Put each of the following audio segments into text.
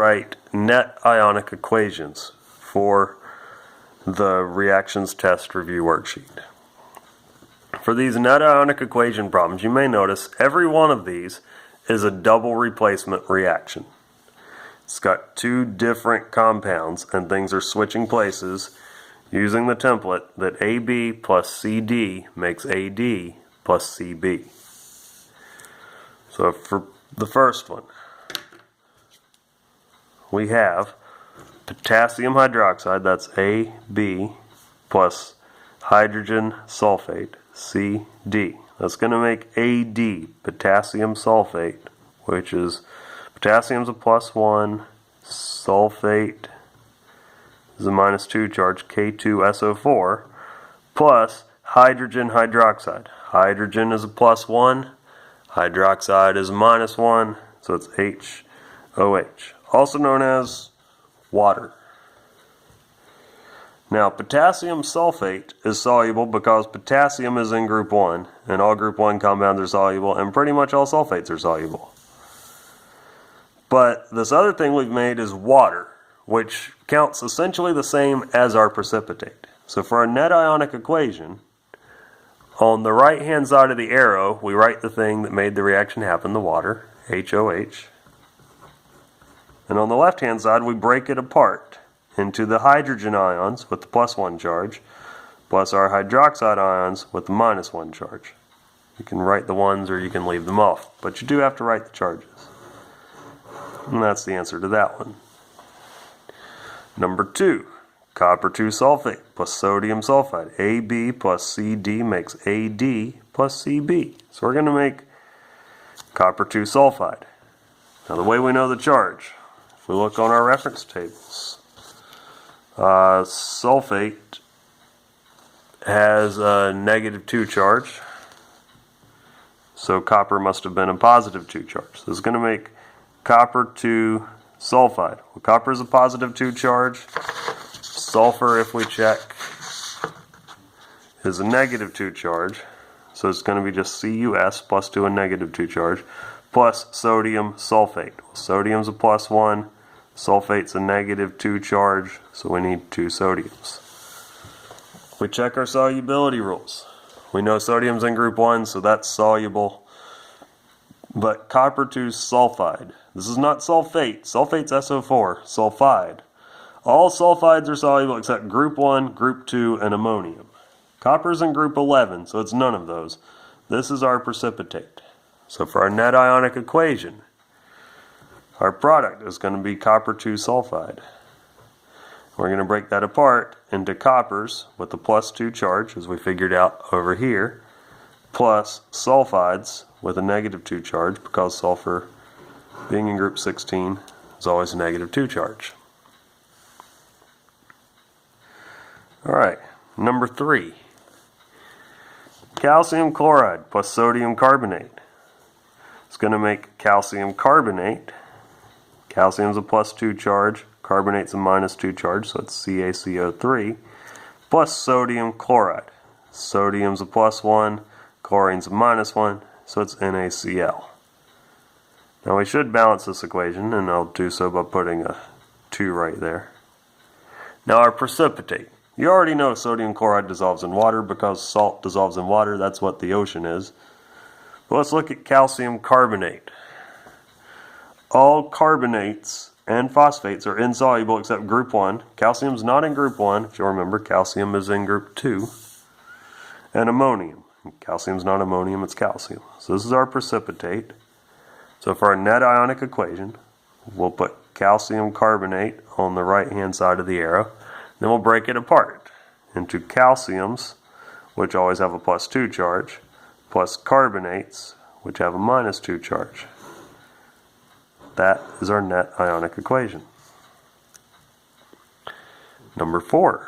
write net ionic equations for the reactions test review worksheet. For these net ionic equation problems, you may notice every one of these is a double replacement reaction. It's got two different compounds and things are switching places using the template that AB plus CD makes AD plus CB. So for the first one, we have potassium hydroxide, that's AB, plus hydrogen sulfate, CD. That's going to make AD, potassium sulfate, which is potassium's a +1, sulfate is a -2 charge, K2SO4, plus hydrogen hydroxide. Hydrogen is a +1, hydroxide is a -1, so it's HOH, also known as water. Now, potassium sulfate is soluble because potassium is in group 1, and all group 1 compounds are soluble, and pretty much all sulfates are soluble. But this other thing we've made is water, which counts essentially the same as our precipitate. So for our net ionic equation, on the right-hand side of the arrow, we write the thing that made the reaction happen, the water, HOH. And on the left-hand side, we break it apart into the hydrogen ions with the +1 charge, plus our hydroxide ions with the -1 charge. You can write the ones or you can leave them off, but you do have to write the charges. And that's the answer to that one. Number 2, copper 2 sulfate plus sodium sulfide. AB plus CD makes AD plus CB. So we're going to make copper 2 sulfide. Now the way we know the charge, if we look on our reference tables, sulfate has a -2 charge, so copper must have been a +2 charge. So it's going to make copper 2 sulfide. Well, copper is a +2 charge. Sulfur, if we check, is a -2 charge. So it's going to be just CuS plus 2 a -2 charge, plus sodium sulfate. Well, sodium's a +1. Sulfate's a -2 charge, so we need 2 sodiums. We check our solubility rules. We know sodium's in group 1, so that's soluble. But copper 2 sulfide, this is not sulfate. Sulfate's SO4, sulfide. All sulfides are soluble except group 1, group 2, and ammonium. Copper's in group 11, so it's none of those. This is our precipitate. So for our net ionic equation, our product is going to be copper 2 sulfide. We're going to break that apart into coppers with the +2 charge, as we figured out over here, plus sulfides with a -2 charge, because sulfur, being in group 16, is always a -2 charge. Alright, number 3. Calcium chloride plus sodium carbonate. It's going to make calcium carbonate. Calcium's a +2 charge, carbonate's a -2 charge, so it's CaCO3, plus sodium chloride. Sodium's a +1, chlorine's a -1, so it's NaCl. Now we should balance this equation, and I'll do so by putting a 2 right there. Now our precipitate. You already know sodium chloride dissolves in water because salt dissolves in water. That's what the ocean is. But let's look at calcium carbonate. All carbonates and phosphates are insoluble except group 1. Calcium's not in group 1. If you'll remember, calcium is in group 2. And ammonium. Calcium's not ammonium, it's calcium. So this is our precipitate. So for our net ionic equation, we'll put calcium carbonate on the right-hand side of the arrow. Then we'll break it apart into calciums, which always have a +2 charge, plus carbonates, which have a -2 charge. That is our net ionic equation. Number 4,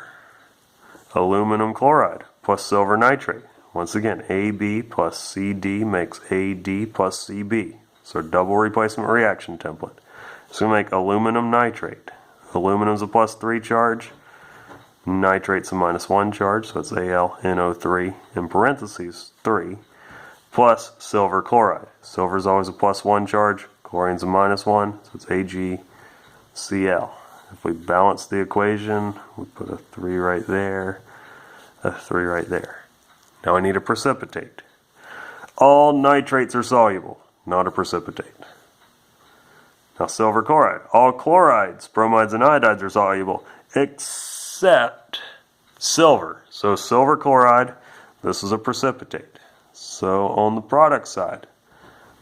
aluminum chloride plus silver nitrate. Once again, AB plus CD makes AD plus CB. So double replacement reaction template. So we make aluminum nitrate. Aluminum's a +3 charge. Nitrate's a -1 charge, so it's AlNO3 in parentheses 3, plus silver chloride. Silver's always a +1 charge. Chlorine's a -1, so it's AgCl. Cl. If we balance the equation, we put a 3 right there, a 3 right there. Now I need a precipitate. All nitrates are soluble, not a precipitate. Now silver chloride. All chlorides, bromides, and iodides are soluble, except silver. So silver chloride, this is a precipitate. So on the product side,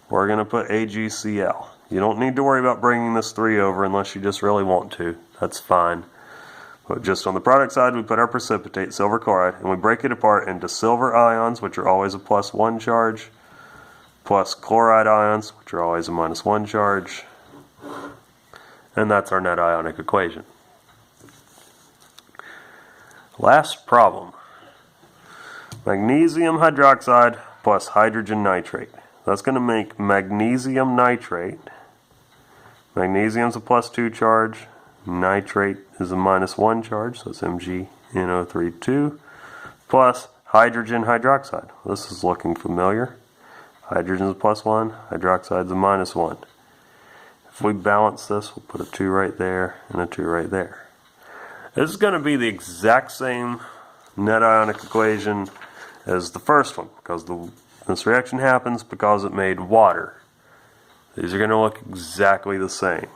we're going to put AgCl. You don't need to worry about bringing this 3 over unless you just really want to. That's fine. But just on the product side, we put our precipitate, silver chloride, and we break it apart into silver ions, which are always a +1 charge, plus chloride ions, which are always a -1 charge. And that's our net ionic equation. Last problem. Magnesium hydroxide plus hydrogen nitrate. That's going to make magnesium nitrate. Magnesium is a +2 charge. Nitrate is a -1 charge, so it's MgNO32, plus hydrogen hydroxide. This is looking familiar. Hydrogen is a +1, hydroxide is a -1. If we balance this, we'll put a 2 right there and a 2 right there. This is going to be the exact same net ionic equation as the first one, because this reaction happens because it made water. These are going to look exactly the same.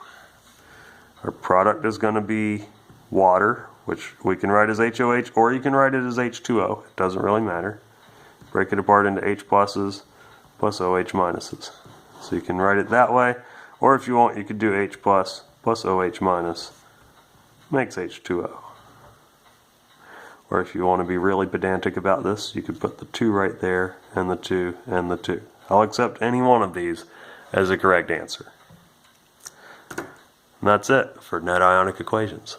Our product is going to be water, which we can write as HOH, or you can write it as H2O. It doesn't really matter. Break it apart into H pluses plus OH minuses. So you can write it that way, or if you want, you could do H plus OH minus makes H2O. Or if you want to be really pedantic about this, you could put the 2 right there, and the 2, and the 2. I'll accept any one of these as a correct answer. And that's it for net ionic equations.